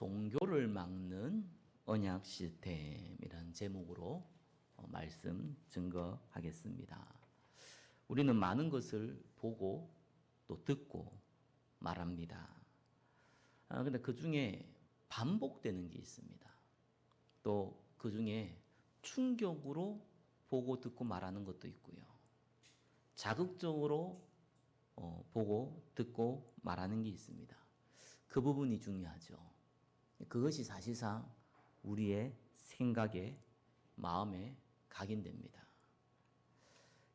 종교를 막는 언약 시스템이라는 제목으로 말씀 증거하겠습니다. 우리는 많은 것을 보고 또 듣고 말합니다. 그런데 그 중에 반복되는 게 있습니다. 또 그 중에 충격으로 보고 듣고 말하는 것도 있고요. 자극적으로 보고 듣고 말하는 게 있습니다. 그 부분이 중요하죠. 그것이 사실상 우리의 생각에, 마음에 각인됩니다.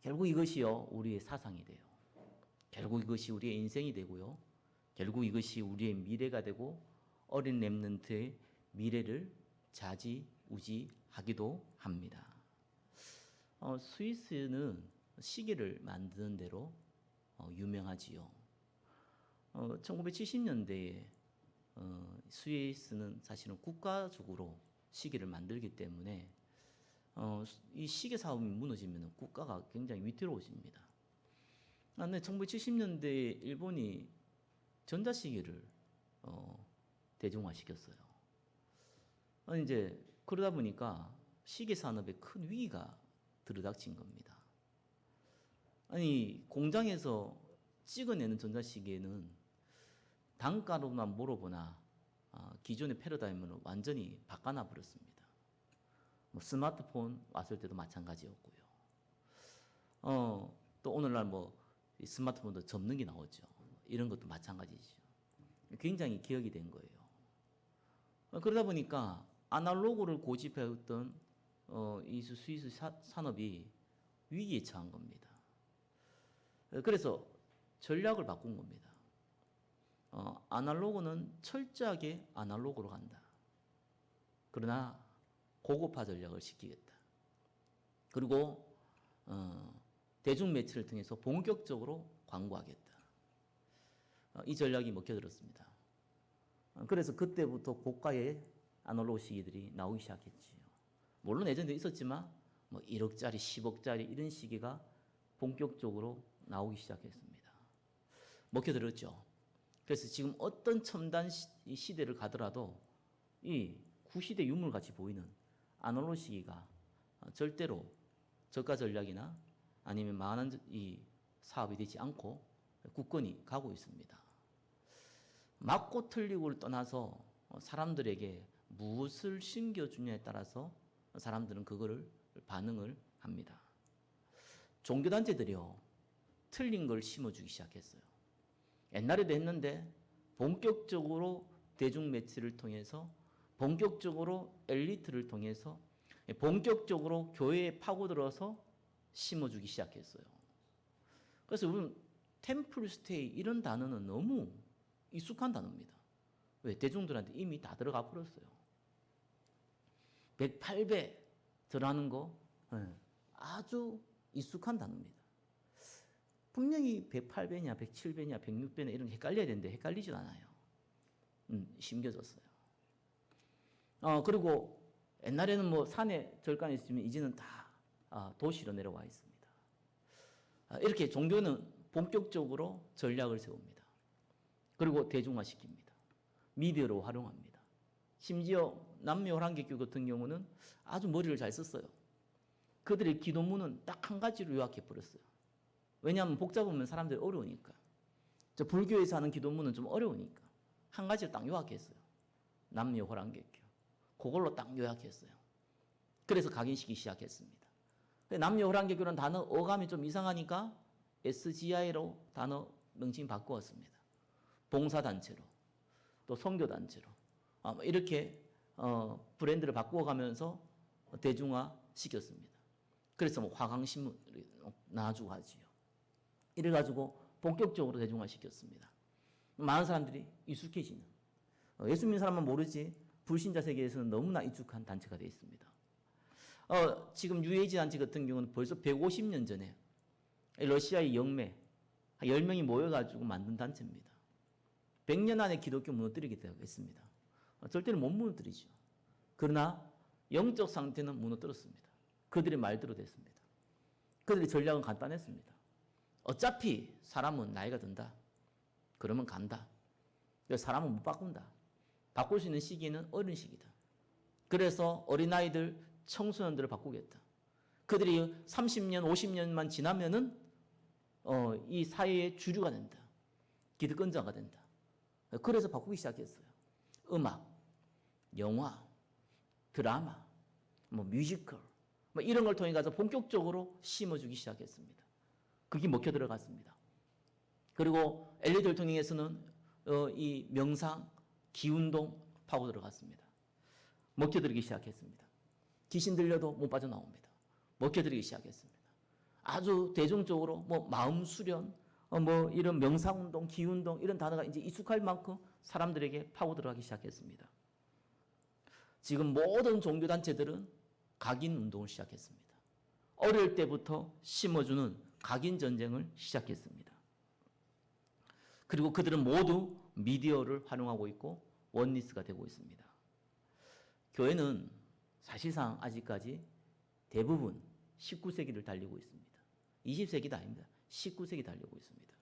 결국 이것이요, 우리의 사상이 돼요. 결국 이것이 우리의 인생이 되고요. 결국 이것이 우리의 미래가 되고 어린 렘넌트의 미래를 좌지우지하기도 합니다. 스위스는 시계를 만드는 데로 유명하지요. 1970년대에 스위스는 사실은 국가적으로 시계를 만들기 때문에 이 시계 사업이 무너지면 국가가 굉장히 위태로워집니다. 그런데 1970년대에 일본이 전자시계를 대중화시켰어요. 이제 그러다 보니까 시계 산업에 큰 위기가 들이닥친 겁니다. 아니, 공장에서 찍어내는 전자시계는 단가로만 물어보나 기존의 패러다임을 완전히 바꿔놔 버렸습니다. 스마트폰 왔을 때도 마찬가지였고요. 또 오늘날 스마트폰도 접는 게 나오죠. 이런 것도 마찬가지죠. 굉장히 기억이 된 거예요. 그러다 보니까 아날로그를 고집해왔던 이 스위스 산업이 위기에 처한 겁니다. 그래서 전략을 바꾼 겁니다. 아날로그는 철저하게 아날로그로 간다. 그러나 고급화 전략을 시키겠다. 그리고 대중 매체를 통해서 본격적으로 광고하겠다. 이 전략이 먹혀들었습니다. 그래서 그때부터 고가의 아날로그 시계들이 나오기 시작했지요. 물론 예전에도 있었지만 1억짜리, 10억짜리 이런 시계가 본격적으로 나오기 시작했습니다. 먹혀들었죠. 그래서 지금 어떤 첨단 시대를 가더라도 이 구시대 유물같이 보이는 아날로그 시계가 절대로 저가 전략이나 아니면 망하는 이 사업이 되지 않고 굳건히 가고 있습니다. 맞고 틀리고를 떠나서 사람들에게 무엇을 심겨주냐에 따라서 사람들은 그거를 반응을 합니다. 종교단체들이요, 틀린 걸 심어주기 시작했어요. 옛날에도 했는데 본격적으로 대중매체를 통해서, 본격적으로 엘리트를 통해서, 본격적으로 교회에 파고들어서 심어주기 시작했어요. 그래서 우리는 템플스테이 이런 단어는 너무 익숙한 단어입니다. 왜? 대중들한테 이미 다 들어가 버렸어요. 108배 절하는 거 아주 익숙한 단어입니다. 분명히 108배냐, 107배냐, 106배냐 이런 게 헷갈려야 되는데 헷갈리지 않아요. 심겨졌어요. 그리고 옛날에는 산에 절간에 있으면 이제는 다 도시로 내려와 있습니다. 이렇게 종교는 본격적으로 전략을 세웁니다. 그리고 대중화시킵니다. 미디어로 활용합니다. 심지어 남묘호랑개교 같은 경우는 아주 머리를 잘 썼어요. 그들의 기도문은 딱 한 가지로 요약해버렸어요. 왜냐하면 복잡하면 사람들이 어려우니까. 불교에서 하는 기도문은 좀 어려우니까 한 가지를 딱 요약했어요. 남묘호랑개교. 그걸로 딱 요약했어요. 그래서 각인시키기 시작했습니다. 남묘호랑개교라는 단어 어감이 좀 이상하니까 SGI로 단어 명칭 바꾸었습니다. 봉사단체로, 또 선교단체로 이렇게 브랜드를 바꾸어가면서 대중화 시켰습니다. 그래서 화강신문을 나와주고 하지요. 이래가지고 본격적으로 대중화 시켰습니다. 많은 사람들이 익숙해지는, 예수 믿는 사람만 모르지 불신자 세계에서는 너무나 익숙한 단체가 되어 있습니다. 지금 UAG 단체 같은 경우는 벌써 150년 전에 러시아의 영매 10명이 모여가지고 만든 단체입니다. 100년 안에 기독교 무너뜨리게 되었습니다. 절대로 못 무너뜨리죠. 그러나 영적 상태는 무너뜨렸습니다. 그들의 말대로 됐습니다. 그들의 전략은 간단했습니다. 어차피 사람은 나이가 든다. 그러면 간다. 사람은 못 바꾼다. 바꿀 수 있는 시기는 어린 시기다. 그래서 어린아이들, 청소년들을 바꾸겠다. 그들이 30년, 50년만 지나면은 이 사회의 주류가 된다. 기득권자가 된다. 그래서 바꾸기 시작했어요. 음악, 영화, 드라마, 뮤지컬, 이런 걸 통해 가서 본격적으로 심어주기 시작했습니다. 그게 먹혀 들어갔습니다. 그리고 LA 대통령에서는 이 명상, 기운동 파고 들어갔습니다. 먹혀들기 시작했습니다. 귀신 들려도 못 빠져나옵니다. 먹혀들기 시작했습니다. 아주 대중적으로 마음 수련, 이런 명상운동, 기운동 이런 단어가 이제 익숙할 만큼 사람들에게 파고 들어가기 시작했습니다. 지금 모든 종교단체들은 각인 운동을 시작했습니다. 어릴 때부터 심어주는 각인 전쟁을 시작했습니다. 그리고 그들은 모두 미디어를 활용하고 있고 원리스가 되고 있습니다. 교회는 사실상 아직까지 대부분 19세기를 달리고 있습니다. 20세기도 아닙니다. 19세기 달리고 있습니다.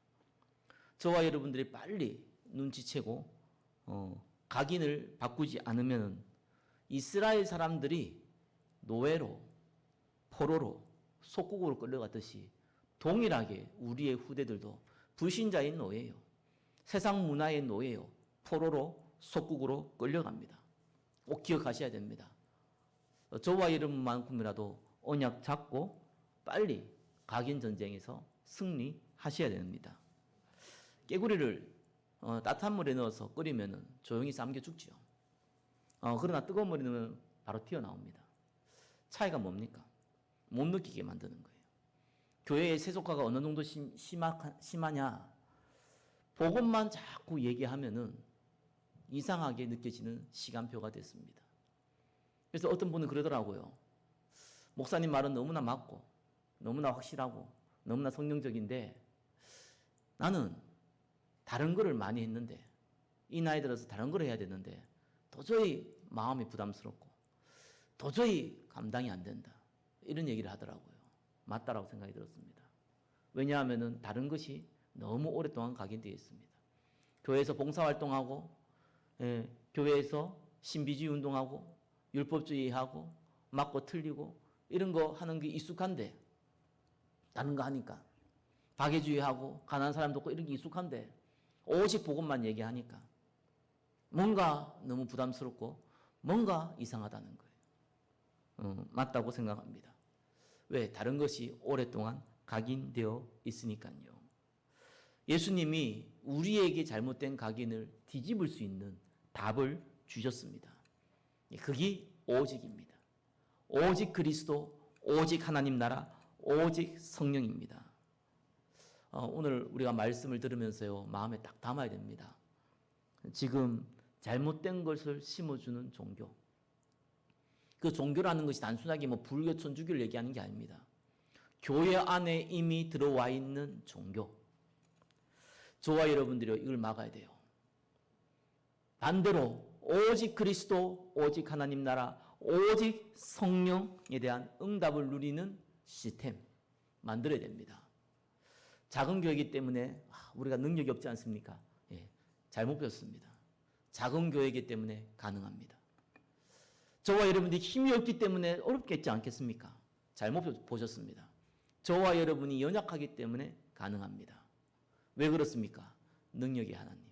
저와 여러분들이 빨리 눈치채고 각인을 바꾸지 않으면 이스라엘 사람들이 노예로, 포로로, 속국으로 끌려갔듯이 동일하게 우리의 후대들도 불신자인 노예요. 세상 문화의 노예요. 포로로, 속국으로 끌려갑니다. 꼭 기억하셔야 됩니다. 저와 여러분만큼이라도 언약 잡고 빨리 각인 전쟁에서 승리하셔야 됩니다. 깨구리를 따뜻한 물에 넣어서 끓이면 조용히 삶겨 죽지요. 그러나 뜨거운 물에 넣으면 바로 튀어나옵니다. 차이가 뭡니까? 못 느끼게 만드는 거예요. 교회의 세속화가 어느 정도 심하냐? 복음만 자꾸 얘기하면은 이상하게 느껴지는 시간표가 됐습니다. 그래서 어떤 분은 그러더라고요. 목사님 말은 너무나 맞고 너무나 확실하고 너무나 성경적인데 나는 다른 거를 많이 했는데 이 나이 들어서 다른 걸 해야 되는데 도저히 마음이 부담스럽고 도저히 감당이 안 된다. 이런 얘기를 하더라고요. 맞다라고 생각이 들었습니다. 왜냐하면 다른 것이 너무 오랫동안 각인되어 있습니다. 교회에서 봉사활동하고 교회에서 신비주의 운동하고 율법주의하고 맞고 틀리고 이런 거 하는 게 익숙한데 다른 거 하니까 박애주의하고 가난한 사람도 없고 이런 게 익숙한데 오직 복음만 얘기하니까 뭔가 너무 부담스럽고 뭔가 이상하다는 거예요. 맞다고 생각합니다. 왜? 다른 것이 오랫동안 각인되어 있으니까요. 예수님이 우리에게 잘못된 각인을 뒤집을 수 있는 답을 주셨습니다. 그게 오직입니다. 오직 그리스도, 오직 하나님 나라, 오직 성령입니다. 오늘 우리가 말씀을 들으면서요, 마음에 딱 담아야 됩니다. 지금 잘못된 것을 심어주는 종교. 그 종교라는 것이 단순하게 불교, 천주교를 얘기하는 게 아닙니다. 교회 안에 이미 들어와 있는 종교. 저와 여러분들이 이걸 막아야 돼요. 반대로 오직 그리스도, 오직 하나님 나라, 오직 성령에 대한 응답을 누리는 시스템 만들어야 됩니다. 작은 교회이기 때문에 우리가 능력이 없지 않습니까? 잘못 배웠습니다. 작은 교회이기 때문에 가능합니다. 저와 여러분들이 힘이 없기 때문에 어렵겠지 않겠습니까? 잘못 보셨습니다. 저와 여러분이 연약하기 때문에 가능합니다. 왜 그렇습니까? 능력의 하나님.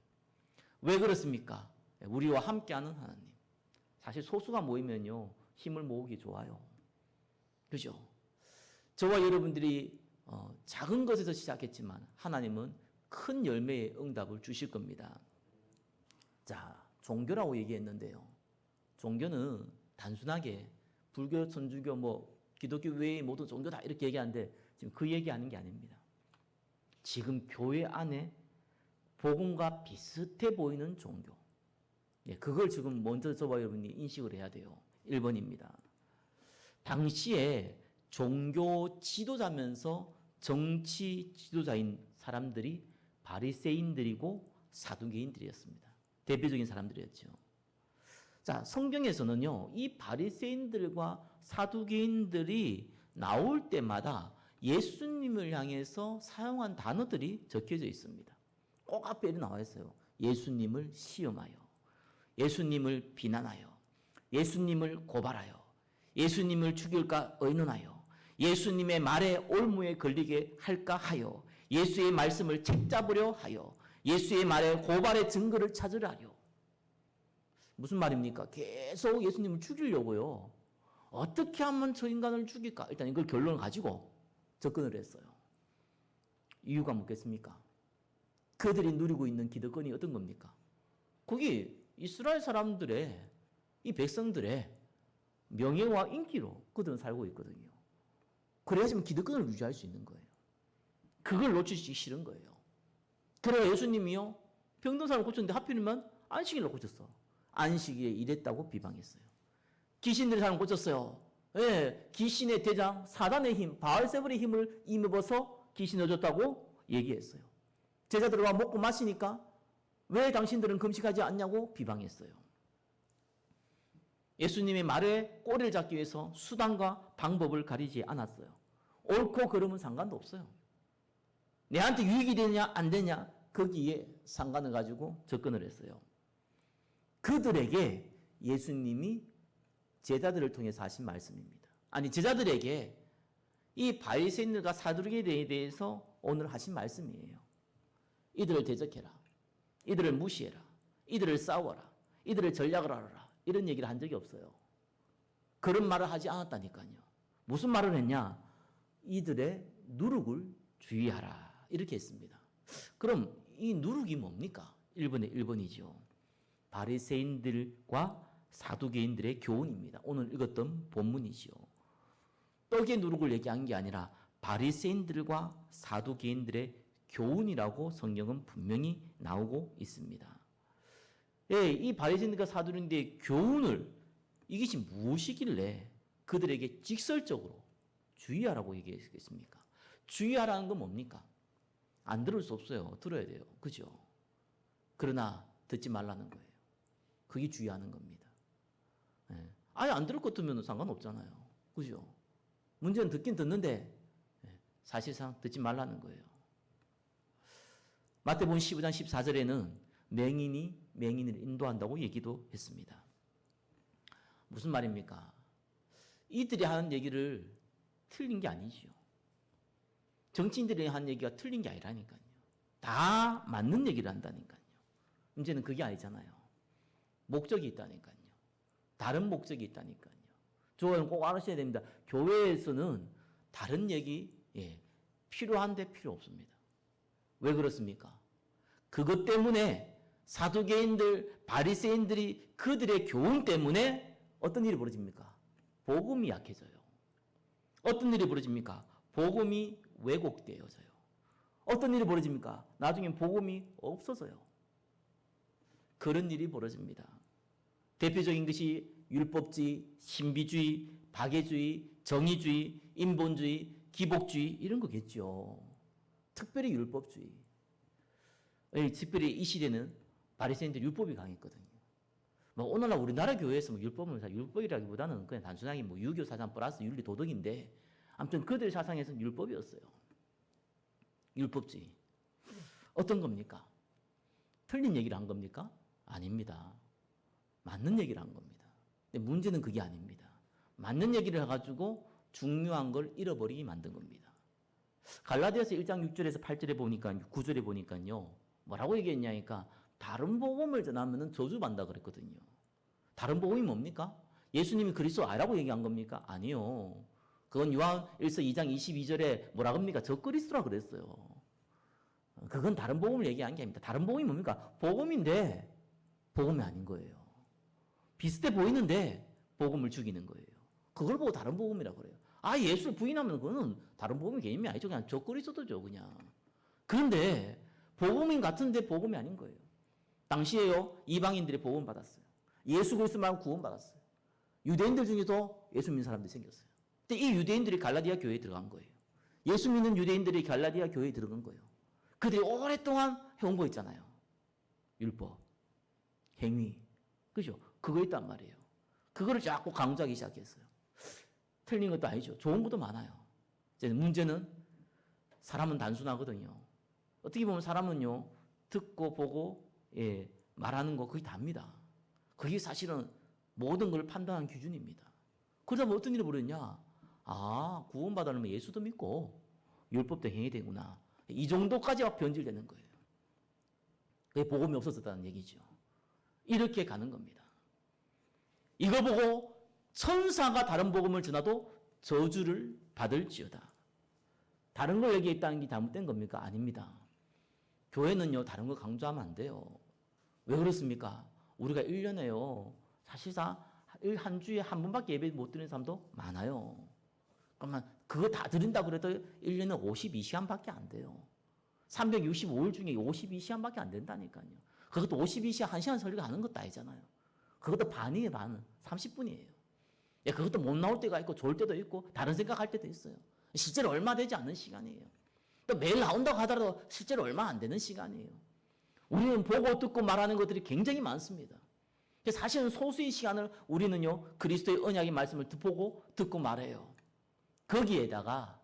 왜 그렇습니까? 우리와 함께하는 하나님. 사실 소수가 모이면요 힘을 모으기 좋아요. 그죠? 저와 여러분들이 작은 것에서 시작했지만 하나님은 큰 열매의 응답을 주실 겁니다. 자, 종교라고 얘기했는데요. 종교는 단순하게 불교, 천주교, 기독교 외의 모든 종교 다 이렇게 얘기하는데 지금 그 얘기하는 게 아닙니다. 지금 교회 안에 복음과 비슷해 보이는 종교. 그걸 지금 먼저 저와 여러분이 인식을 해야 돼요. 1번입니다. 당시에 종교 지도자면서 정치 지도자인 사람들이 바리새인들이고 사두개인들이었습니다. 대표적인 사람들이었죠. 자, 성경에서는요, 이 바리새인들과 사두개인들이 나올 때마다 예수님을 향해서 사용한 단어들이 적혀져 있습니다. 꼭 앞에 나와 있어요. 예수님을 시험하여. 예수님을 비난하여, 예수님을 고발하여, 예수님을 죽일까 의논하여, 예수님의 말에 올무에 걸리게 할까 하여, 예수의 말씀을 책잡으려 하여, 예수의 말에 고발의 증거를 찾으려 하려. 무슨 말입니까? 계속 예수님을 죽이려고요. 어떻게 하면 저 인간을 죽일까? 일단 이걸 결론을 가지고 접근을 했어요. 이유가 뭐겠습니까? 그들이 누리고 있는 기득권이 어떤 겁니까? 거기 이스라엘 사람들의, 이 백성들의 명예와 인기로 그들은 살고 있거든요. 그래야지만 기득권을 유지할 수 있는 거예요. 그걸 놓치기 싫은 거예요. 그래야 예수님이요, 병든 사람을 고쳤는데 하필이면 안식일로 고쳤어. 안식일에 일했다고 비방했어요. 귀신 들린 사람 고쳤어요. 예, 귀신의 대장 사단의 힘, 바알세불의 힘을 입어서 귀신 넣어줬다고 얘기했어요. 제자들과 먹고 마시니까 왜 당신들은 금식하지 않냐고 비방했어요. 예수님의 말에 꼬리를 잡기 위해서 수단과 방법을 가리지 않았어요. 옳고 그름은 상관도 없어요. 내한테 유익이 되냐 안 되냐 거기에 상관을 가지고 접근을 했어요. 그들에게 예수님이 제자들을 통해서 하신 말씀입니다. 아니, 제자들에게 이 바리새인들과 사두개인들에 대해서 오늘 하신 말씀이에요. 이들을 대적해라. 이들을 무시해라. 이들을 싸워라. 이들을 전략을 하라. 이런 얘기를 한 적이 없어요. 그런 말을 하지 않았다니까요. 무슨 말을 했냐? 이들의 누룩을 주의하라. 이렇게 했습니다. 그럼 이 누룩이 뭡니까? 1번의 1번이죠. 바리새인들과 사두개인들의 교훈입니다. 오늘 읽었던 본문이죠. 떡의 누룩을 얘기한 게 아니라 바리새인들과 사두개인들의 교훈이라고 성경은 분명히 나오고 있습니다. 예, 이 바리새인들과 사두개인들의 교훈을, 이것이 무엇이길래 그들에게 직설적으로 주의하라고 얘기했겠습니까? 주의하라는 건 뭡니까? 안 들을 수 없어요. 들어야 돼요. 그죠? 그러나 듣지 말라는 거예요. 그게 주의하는 겁니다. 예. 아예 안 들을 것 같으면 상관없잖아요. 그죠? 문제는 듣긴 듣는데 사실상 듣지 말라는 거예요. 마태복음 15장 14절에는 맹인이 맹인을 인도한다고 얘기도 했습니다. 무슨 말입니까? 이들이 하는 얘기를 틀린 게 아니죠. 정치인들이 하는 얘기가 틀린 게 아니라니까요. 다 맞는 얘기를 한다니까요. 문제는 그게 아니잖아요. 목적이 있다니까요. 다른 목적이 있다니까요. 저는 꼭 알으셔야 됩니다. 교회에서는 다른 얘기 필요한데 필요 없습니다. 왜 그렇습니까? 그것 때문에 사두개인들, 바리새인들이 그들의 교훈 때문에 어떤 일이 벌어집니까? 복음이 약해져요. 어떤 일이 벌어집니까? 복음이 왜곡되어져요. 어떤 일이 벌어집니까? 나중엔 복음이 없어져요. 그런 일이 벌어집니다. 대표적인 것이 율법주의, 신비주의, 박애주의, 정의주의, 인본주의, 기복주의 이런 거겠죠. 특별히 율법주의. 특별히 이 시대는 바리새인들 율법이 강했거든요. 뭐 오늘날 우리나라 교회에서 율법은 율법이라기보다는 그냥 단순하게 유교 사상 플러스 윤리 도덕인데, 아무튼 그들 사상에서는 율법이었어요. 율법주의. 어떤 겁니까? 틀린 얘기를 한 겁니까? 아닙니다. 맞는 얘기를 한 겁니다. 근데 문제는 그게 아닙니다. 맞는 얘기를 해가지고 중요한 걸 잃어버리게 만든 겁니다. 갈라디아서 1장 6절에서 8절에 보니까, 9절에 보니까요, 뭐라고 얘기했냐니까, 다른 복음을 전하면 저주받는다 그랬거든요. 다른 복음이 뭡니까? 예수님이 그리스도 아니라고 얘기한 겁니까? 아니요. 그건 요한 1서 2장 22절에 뭐라 합니까? 저 그리스도라 그랬어요. 그건 다른 복음을 얘기한 게 아닙니다. 다른 복음이 뭡니까? 복음인데 복음이 아닌 거예요. 비슷해 보이는데 복음을 죽이는 거예요. 그걸 보고 다른 복음이라고 그래요. 아, 예수를 부인하면 그거는 다른 복음의 개념이 아니죠. 그냥 저 그리스도죠, 그냥. 그런데 복음인 같은데 복음이 아닌 거예요. 당시에요, 이방인들이 복음 받았어요. 예수 그리스도만 구원 받았어요. 유대인들 중에도 예수 믿는 사람들이 생겼어요. 근데 이 유대인들이 갈라디아 교회에 들어간 거예요. 예수 믿는 유대인들이 갈라디아 교회에 들어간 거예요. 그들이 오랫동안 해온 거 있잖아요. 율법, 행위, 그죠? 그거 있단 말이에요. 그거를 자꾸 강조하기 시작했어요. 틀린 것도 아니죠. 좋은 것도 많아요. 이제 문제는 사람은 단순하거든요. 어떻게 보면 사람은요, 듣고 보고 말하는 거 그게 답니다. 그게 사실은 모든 걸 판단하는 기준입니다. 그러다 보면 어떤 일이 벌어졌냐? 아, 구원받으려면 예수도 믿고 율법도 행해야 되구나. 이 정도까지가 변질되는 거예요. 그게 복음이 없어졌다는 얘기죠. 이렇게 가는 겁니다. 이거 보고 천사가 다른 복음을 전하도 저주를 받을지어다. 다른 걸 얘기했다는 게 잘못된 겁니까? 아닙니다. 교회는요, 다른 거 강조하면 안 돼요. 왜 그렇습니까? 우리가 1년에요, 사실상 한 주에 한 번밖에 예배 못 드리는 사람도 많아요. 그러면 그거 다 드린다고 그래도 1년에 52시간밖에 안 돼요. 365일 중에 52시간밖에 안 된다니까요. 그것도 52시간 1시간 설교가 하는 것도 아니잖아요. 그것도 반이에요, 반은. 30분이에요. 예, 그것도 못 나올 때가 있고 좋을 때도 있고 다른 생각할 때도 있어요. 실제로 얼마 되지 않는 시간이에요. 또 매일 나온다고 하더라도 실제로 얼마 안 되는 시간이에요. 우리는 보고 듣고 말하는 것들이 굉장히 많습니다. 사실은 소수의 시간을 우리는요, 그리스도의 언약의 말씀을 보고 듣고 말해요. 거기에다가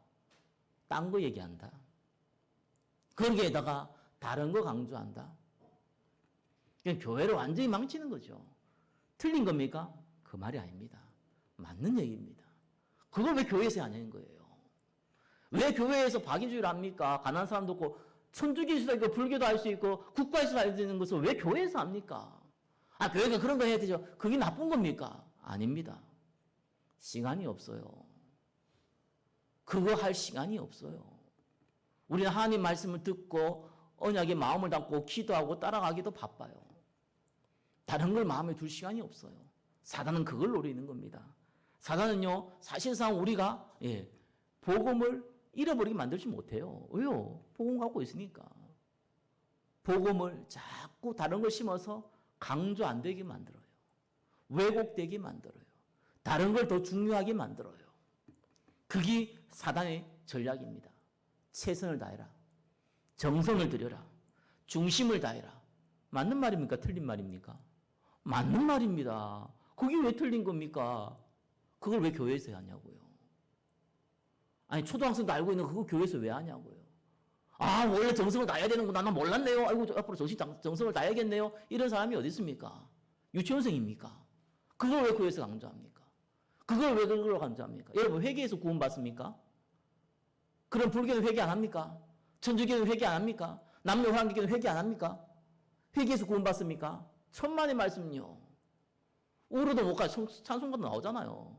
딴 거 얘기한다. 거기에다가 다른 거 강조한다. 그냥 교회를 완전히 망치는 거죠. 틀린 겁니까? 그 말이 아닙니다. 맞는 얘기입니다. 그걸 왜 교회에서 하냐는 거예요. 왜 교회에서 박인주의를 합니까? 가난한 사람도 없고 천주교일 수도 있고 불교도 할 수 있고 국가에서 할 수 있는 것을 왜 교회에서 합니까? 아, 교회가 그런 거 해야 되죠. 그게 나쁜 겁니까? 아닙니다. 시간이 없어요. 그거 할 시간이 없어요. 우리는 하나님 말씀을 듣고 언약의 마음을 담고 기도하고 따라가기도 바빠요. 다른 걸 마음에 둘 시간이 없어요. 사단은 그걸 노리는 겁니다. 사단은요, 사실상 우리가 복음을 잃어버리게 만들지 못해요. 왜요? 복음 갖고 있으니까. 복음을 자꾸 다른 걸 심어서 강조 안 되게 만들어요. 왜곡되게 만들어요. 다른 걸 더 중요하게 만들어요. 그게 사단의 전략입니다. 최선을 다해라. 정성을 들여라. 중심을 다해라. 맞는 말입니까? 틀린 말입니까? 맞는 말입니다. 그게 왜 틀린 겁니까? 그걸 왜 교회에서 하냐고요. 아니, 초등학생도 알고 있는 그거 교회에서 왜 하냐고요. 아, 원래 정성을 다해야 되는구나. 난 몰랐네요. 아이고, 앞으로 정성을 다해야겠네요. 이런 사람이 어디 있습니까? 유치원생입니까? 그걸 왜 교회에서 강조합니까? 그걸 왜 그걸로 강조합니까? 여러분, 회개에서 구원받습니까? 그럼 불교는 회개 안 합니까? 천주교는 회개 안 합니까? 남녀환기교는 회개 안 합니까? 회개에서 구원받습니까? 천만의 말씀은요. 우로도 못 가요. 찬송가도 나오잖아요.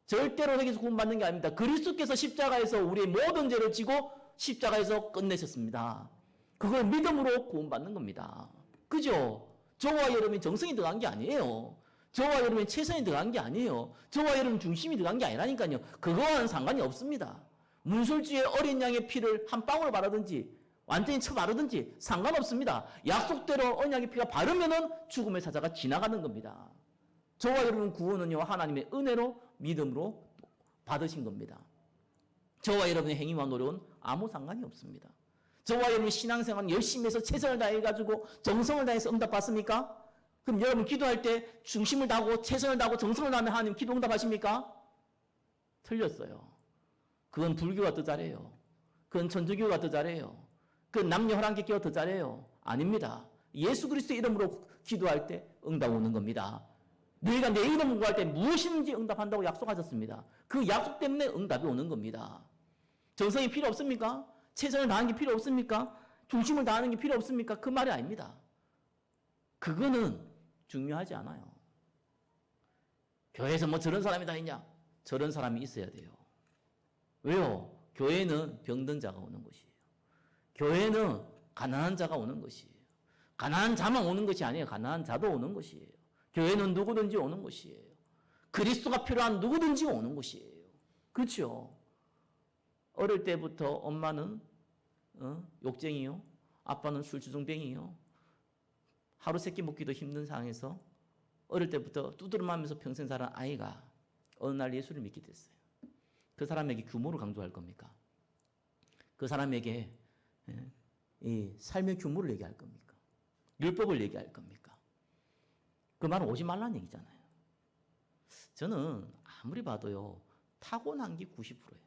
절대로 회개에서 구원받는 게 아닙니다. 그리스도께서 십자가에서 우리의 모든 죄를 지고 십자가에서 끝내셨습니다. 그걸 믿음으로 구원받는 겁니다. 그죠? 저와 여러분이 정성이 들어간 게 아니에요. 저와 여러분이 최선이 들어간 게 아니에요. 저와 여러분 중심이 들어간 게 아니라니까요. 그거와는 상관이 없습니다. 문술주의 어린 양의 피를 한 방울 바르든지 완전히 쳐 바르든지 상관없습니다. 약속대로 언약의 피가 바르면은 죽음의 사자가 지나가는 겁니다. 저와 여러분 구원은요, 하나님의 은혜로 믿음으로 받으신 겁니다. 저와 여러분의 행위와 노력은 아무 상관이 없습니다. 저와 여러분 신앙생활 열심히 해서 최선을 다해가지고 정성을 다해서 응답받습니까? 그럼 여러분 기도할 때 중심을 다하고 최선을 다하고 정성을 다하면 하나님 기도 응답하십니까? 틀렸어요. 그건 불교가 더 잘해요. 그건 천주교가 더 잘해요. 그건 남녀 호랑객교가 더 잘해요. 아닙니다. 예수 그리스도의 이름으로 기도할 때 응답 오는 겁니다. 너희가 내 이름 구할 때 무엇이든지 응답한다고 약속하셨습니다. 그 약속 때문에 응답이 오는 겁니다. 정성이 필요 없습니까? 최선을 다하는 게 필요 없습니까? 중심을 다하는 게 필요 없습니까? 그 말이 아닙니다. 그거는 중요하지 않아요. 교회에서 뭐 저런 사람이 다 있냐? 저런 사람이 있어야 돼요. 왜요? 교회는 병든 자가 오는 곳이에요. 교회는 가난한 자가 오는 것이에요. 가난한 자만 오는 것이 아니에요. 가난한 자도 오는 것이에요. 교회는 누구든지 오는 곳이에요. 그리스도가 필요한 누구든지 오는 곳이에요. 그렇죠? 어릴 때부터 엄마는 욕쟁이요. 아빠는 술주정뱅이요. 하루 세끼 먹기도 힘든 상황에서 어릴 때부터 두드러마면서 평생 살아온 아이가 어느 날 예수를 믿게 됐어요. 그 사람에게 규모를 강조할 겁니까? 그 사람에게 이 삶의 규모를 얘기할 겁니까? 율법을 얘기할 겁니까? 그 말은 오지 말라는 얘기잖아요. 저는 아무리 봐도요, 타고난 게 90%예요.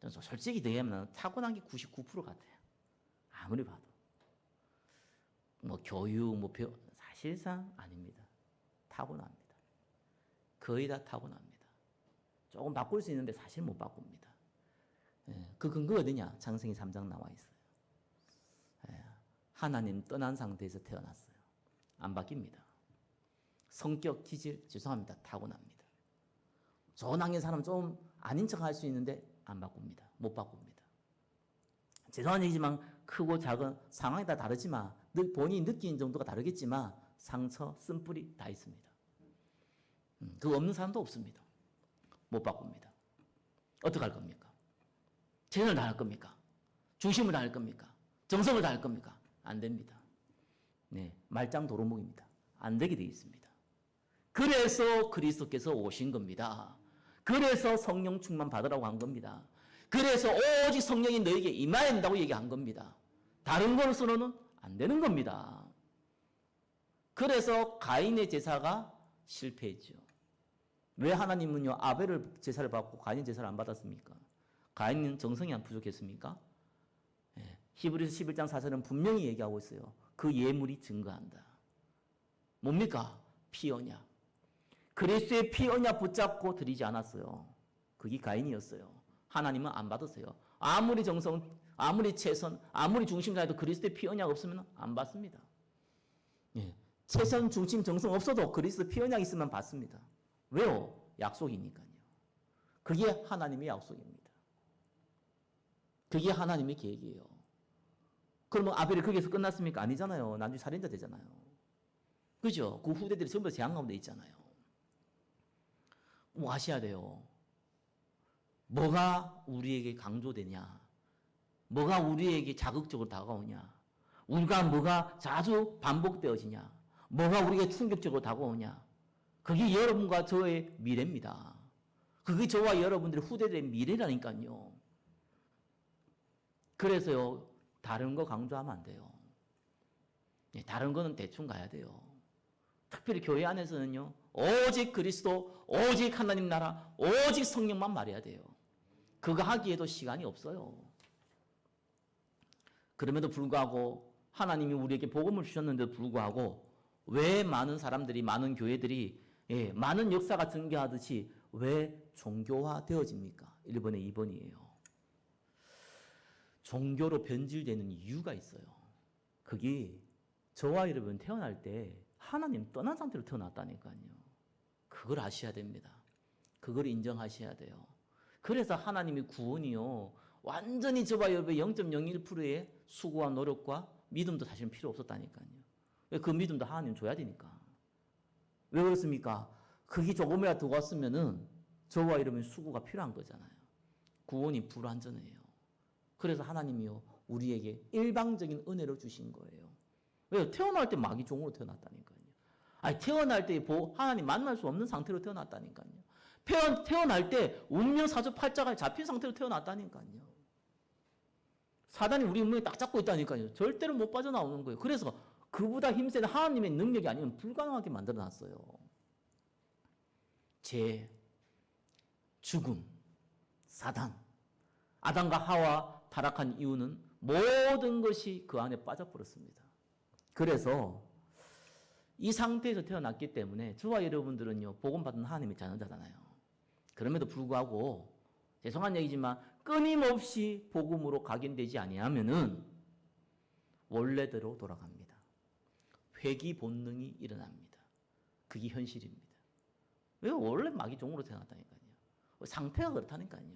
저는 솔직히 얘기하면 타고난 게 99% 같아요. 아무리 봐도. 뭐 교육, 사실상 아닙니다. 타고납니다. 거의 다 타고납니다. 조금 바꿀 수 있는데 사실 못 바꿉니다. 그 근거가 어디냐? 창세기 3장 나와 있어요. 하나님 떠난 상태에서 태어났어요. 안 바뀝니다. 성격, 기질, 죄송합니다. 타고납니다. 좋은 학년 사람 좀 아닌 척 할 수 있는데 안 바꿉니다. 못 바꿉니다. 죄송한 얘기지만 크고 작은 상황이 다 다르지만 본인이 느끼는 정도가 다르겠지만 상처, 쓴뿌리 다 있습니다. 그거 없는 사람도 없습니다. 못 바꿉니다. 어떻게 할 겁니까? 최선을 다할 겁니까? 중심을 다할 겁니까? 정성을 다할 겁니까? 안 됩니다. 네, 말짱 도루묵입니다. 안 되게 되어 있습니다. 그래서 그리스도께서 오신 겁니다. 그래서 성령 충만 받으라고 한 겁니다. 그래서 오직 성령이 너에게 임해야 된다고 얘기한 겁니다. 다른 것으로는 안 되는 겁니다. 그래서 가인의 제사가 실패했죠. 왜 하나님은요 아벨을 제사를 받고 가인 제사를 안 받았습니까? 가인은 정성이 안 부족했습니까? 히브리서 11장 4절은 분명히 얘기하고 있어요. 그 예물이 증거한다. 뭡니까? 피 언약. 그리스도의 피 언약 붙잡고 드리지 않았어요. 그게 가인이었어요. 하나님은 안 받으세요. 아무리 정성, 아무리 최선, 아무리 중심 다해도 그리스도의 피 언약 없으면 안 받습니다. 최선, 중심, 정성 없어도 그리스도 피 언약 있으면 받습니다. 왜요? 약속이니까요. 그게 하나님의 약속입니다. 그게 하나님의 계획이에요. 그러면 아벨이 거기에서 끝났습니까? 아니잖아요. 나중에 살인자 되잖아요. 그죠? 그 후대들이 전부 다 재앙 가운데 있잖아요. 뭐 하셔야 돼요? 뭐가 우리에게 강조되냐? 뭐가 우리에게 자극적으로 다가오냐? 우리가 뭐가 자주 반복되어지냐? 뭐가 우리에게 충격적으로 다가오냐? 그게 여러분과 저의 미래입니다. 그게 저와 여러분들의 후대들의 미래라니까요. 그래서요, 다른 거 강조하면 안 돼요. 다른 거는 대충 가야 돼요. 특별히 교회 안에서는요, 오직 그리스도, 오직 하나님 나라, 오직 성령만 말해야 돼요. 그거 하기에도 시간이 없어요. 그럼에도 불구하고 하나님이 우리에게 복음을 주셨는데도 불구하고 왜 많은 사람들이, 많은 교회들이 많은 역사가 증거하듯이 왜 종교화 되어집니까? 1번에 2번이에요. 종교로 변질되는 이유가 있어요. 그게 저와 여러분 태어날 때 하나님 떠난 상태로 태어났다니까요. 그걸 아셔야 됩니다. 그걸 인정하셔야 돼요. 그래서 하나님의 구원이요, 완전히 저와 여러분의 0.01%의 수고와 노력과 믿음도 사실은 필요 없었다니까요. 왜? 그 믿음도 하나님 줘야 되니까. 왜 그렇습니까? 그게 조금이라도 더 왔으면은 저와 여러분의 수고가 필요한 거잖아요. 구원이 불완전해요. 그래서 하나님이요, 우리에게 일방적인 은혜를 주신 거예요. 왜요? 태어날 때 마귀 종으로 태어났다니까요. 아니, 태어날 때 하나님 만날 수 없는 상태로 태어났다니까요. 태어날 때 운명 사주팔자가 잡힌 상태로 태어났다니까요. 사단이 우리 운명에 딱 잡고 있다니까요. 절대로 못 빠져나오는 거예요. 그래서 그보다 힘센 하나님의 능력이 아니면 불가능하게 만들어놨어요. 죄, 죽음, 사단, 아담과 하와 타락한 이유는 모든 것이 그 안에 빠져버렸습니다. 그래서 이 상태에서 태어났기 때문에 저와 여러분들은요, 복음받은 하나님의 자녀잖아요. 그럼에도 불구하고 죄송한 얘기지만 끊임없이 복음으로 각인되지 아니하면은 원래대로 돌아갑니다. 회귀 본능이 일어납니다. 그게 현실입니다. 왜? 원래 마귀 종으로 태어났다니까요. 상태가 그렇다니까요.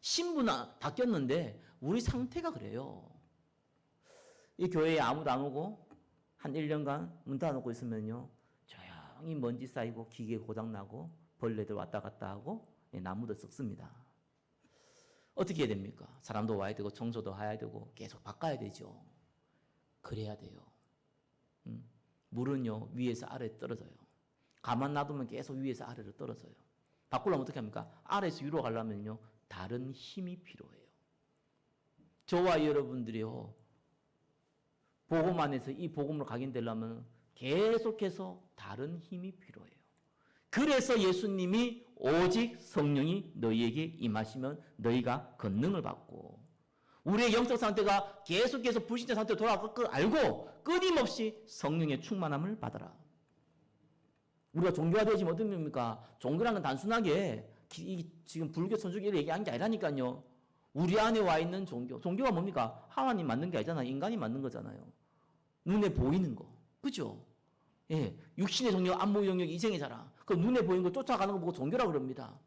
신분은 바뀌었는데 우리 상태가 그래요. 이 교회에 아무도 안 오고 한 1년간 문 닫아놓고 있으면요, 조용히 먼지 쌓이고 기계 고장나고 벌레들 왔다 갔다 하고 나무도 썩습니다. 어떻게 해야 됩니까? 사람도 와야 되고 청소도 해야 되고 계속 바꿔야 되죠. 그래야 돼요. 물은요, 위에서 아래로 떨어져요. 가만 놔두면 계속 위에서 아래로 떨어져요. 바꾸려면 어떻게 합니까? 아래에서 위로 가려면요, 다른 힘이 필요해요. 저와 여러분들이요, 복음 안에서 이 복음으로 각인되려면 계속해서 다른 힘이 필요해요. 그래서 예수님이 오직 성령이 너희에게 임하시면 너희가 권능을 받고, 우리의 영적 상태가 계속해서 불신자 상태로 돌아갈 걸 알고 끊임없이 성령의 충만함을 받아라. 우리가 종교가 되어지면 어떤 의미입니까? 종교라는 건 단순하게 지금 불교 선주기를 얘기한 게 아니라니까요. 우리 안에 와 있는 종교. 종교가 뭡니까? 하나님 만든 게 아니잖아요. 인간이 만든 거잖아요. 눈에 보이는 거. 그죠? 예. 육신의 종교, 안목의 영역, 이생의 자랑. 그 눈에 보이는 거 쫓아가는 거 보고 종교라 그럽니다.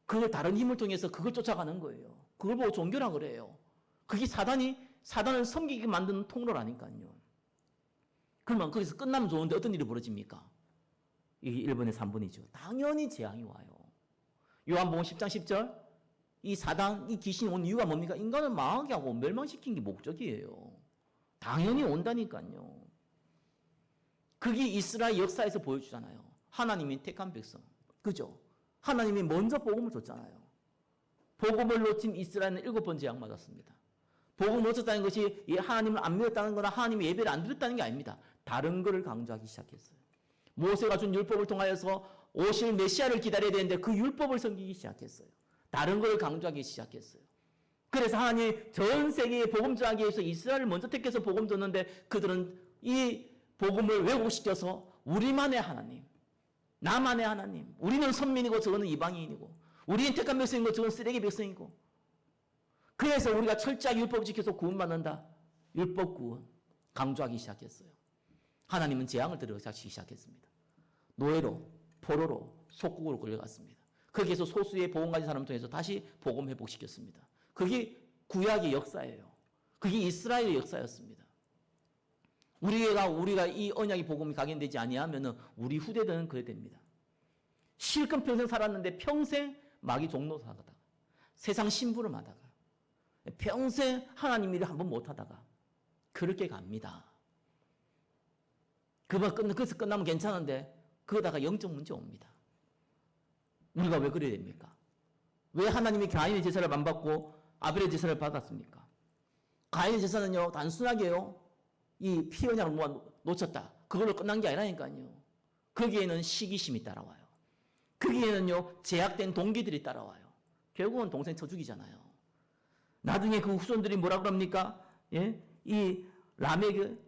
그걸 다른 힘을 통해서 그걸 쫓아가는 거예요. 그걸 보고 종교라 그래요. 그게 사단을 섬기게 만드는 통로라니까요. 그러면 거기서 끝나면 좋은데 어떤 일이 벌어집니까? 이게 1번의 3번이죠. 당연히 재앙이 와요. 요한복음 10장 10절. 이 사단, 이 귀신이 온 이유가 뭡니까? 인간을 망하게 하고 멸망시킨 게 목적이에요. 당연히 온다니까요. 그게 이스라엘 역사에서 보여주잖아요. 하나님이 택한 백성. 그죠? 하나님이 먼저 복음을 줬잖아요. 복음을 놓친 이스라엘은 7번 재앙 맞았습니다. 복음을 놓쳤다는 것이 하나님을 안 믿었다는 거나 하나님의 예배를 안 드렸다는 게 아닙니다. 다른 것을 강조하기 시작했어요. 모세가 준 율법을 통하여서 오실 메시아를 기다려야 되는데 그 율법을 섬기기 시작했어요. 다른 걸 강조하기 시작했어요. 그래서 하나님이 전 세계에 복음 전하기 위해서 이스라엘을 먼저 택해서 복음 줬는데 그들은 이 복음을 왜곡시켜서 우리만의 하나님, 나만의 하나님, 우리는 선민이고 저거는 이방인이고 우리는 택한 백성이고 저건 쓰레기 백성이고 그래서 우리가 철저하게 율법을 지켜서 구원받는다. 율법 구원 강조하기 시작했어요. 하나님은 재앙을 들어가기 시작했습니다. 노예로, 포로로, 속국으로 끌려갔습니다. 거기에서 소수의 복음 가진 사람을 통해서 다시 복음 회복시켰습니다. 그게 구약의 역사예요. 그게 이스라엘의 역사였습니다. 우리가 이 언약의 복음이 각인되지 아니하면 우리 후대들은 그래 됩니다. 실컷 평생 살았는데 평생 마귀 종노하다가 세상 심부름 하다가 평생 하나님 일을 한번 못하다가 그렇게 갑니다. 그래서 끝나면 괜찮은데 그러다가 영적 문제 옵니다. 우리가 왜 그래야 됩니까? 왜 하나님이 가인의 제사를 안 받고 아벨의 제사를 받았습니까? 가인의 제사는요 단순하게요 이 피 언약을 놓쳤다 그걸로 끝난 게 아니라니까요. 거기에는 시기심이 따라와요. 거기에는요 제약된 동기들이 따라와요. 결국은 동생 쳐 죽이잖아요. 나중에 그 후손들이 뭐라 그럽니까? 예? 이 라멕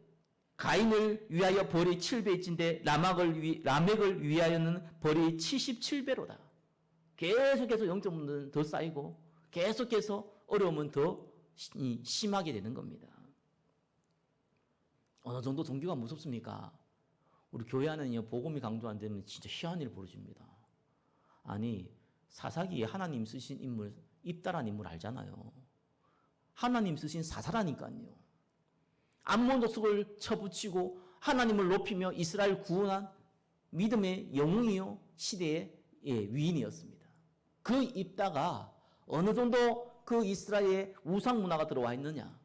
가인을 위하여 벌이 7배인데 라멕을 위하여는 벌이 77배로다. 계속해서 영적 문제는 더 쌓이고 계속해서 어려움은 더 심하게 되는 겁니다. 어느 정도 종교가 무섭습니까? 우리 교회 안에는 복음이 강조 안 되면 진짜 희한한 일이 벌어집니다. 아니 사사기에 하나님 쓰신 인물 입다란 인물 알잖아요. 하나님 쓰신 사사라니까요. 암몬 족속을 쳐붙이고 하나님을 높이며 이스라엘 구원한 믿음의 영웅이요 시대의 위인이었습니다. 그 입다가 어느 정도 그 이스라엘의 우상 문화가 들어와 있느냐?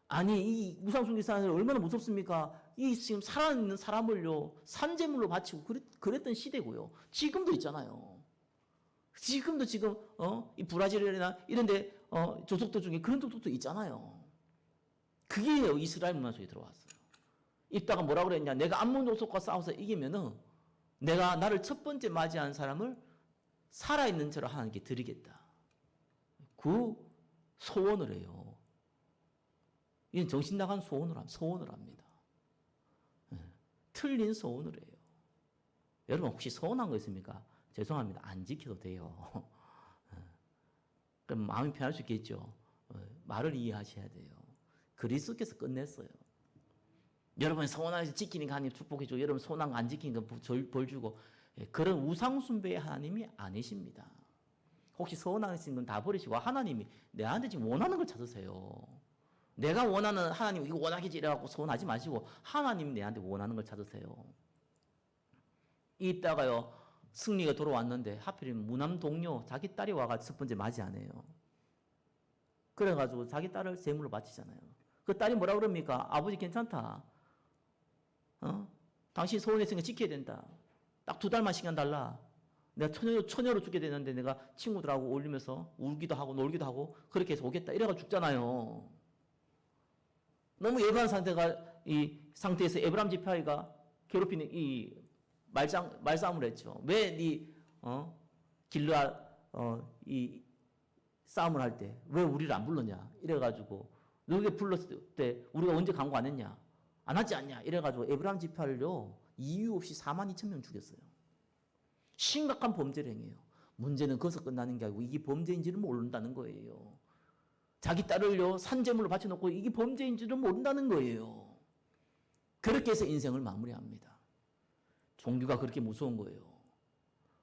아니 이 우상 숭배사는 얼마나 무섭습니까? 이 지금 살아있는 사람을요 산재물로 바치고 그랬던 시대고요. 지금도 있잖아요. 지금도 이 브라질이나 이런데 조속들 중에 그런 족속도 있잖아요. 그게 이스라엘 문화 속에 들어왔어요. 입다가 뭐라 그랬냐? 내가 암몬 족속과 싸워서 이기면은 내가 나를 첫 번째 맞이한 사람을 살아있는 채로 하나님께 드리겠다. 그 소원을 해요. 이건 정신 나간 소원을 합니다. 틀린 소원을 해요. 여러분 혹시 서운한 거 있습니까? 죄송합니다. 안 지켜도 돼요. 그럼 마음이 편할 수 있겠죠. 말을 이해하셔야 돼요. 그리스도께서 끝냈어요. 여러분 서운해서 지키니까 하나님 축복해주고 여러분 서운한 거 안 지키니까 벌 주고 그런 우상 숭배의 하나님이 아니십니다. 혹시 서운하신 건 다 버리시고 하나님이 내한테 지금 원하는 걸 찾으세요. 내가 원하는 하나님 이거 원하겠지 이래갖고 서운하지 마시고 하나님 내한테 원하는 걸 찾으세요. 이따가요 승리가 돌아왔는데 하필이면 무남 동료 자기 딸이 와가지고 첫 번째 맞이하네요. 그래가지고 자기 딸을 제물로 바치잖아요. 그 딸이 뭐라 그럽니까? 아버지 괜찮다. 당신 서운했으니까 지켜야 된다. 딱 2달만 시간 달라. 내가 처녀로 죽게 되는데 내가 친구들하고 어울리면서 울기도 하고 놀기도 하고 그렇게 해서 오겠다. 이래가지고 죽잖아요. 너무 예민한 이 상태에서 에브람 지파이가 괴롭히는 이 말싸움을 했죠. 왜 길르앗 이 싸움을 할 때 왜 우리를 안 불렀냐? 이래가지고 너에게 불렀을 때 우리가 언제 강구 안 했냐? 안 하지 않냐? 이래가지고 에브람 지파를요 이유 없이 4만 2천 명 죽였어요. 심각한 범죄를 행해요. 문제는 거기서 끝나는 게 아니고 이게 범죄인지를 모른다는 거예요. 자기 딸을요 산재물로 바쳐놓고 이게 범죄인지를 모른다는 거예요. 그렇게 해서 인생을 마무리합니다. 종교가 그렇게 무서운 거예요.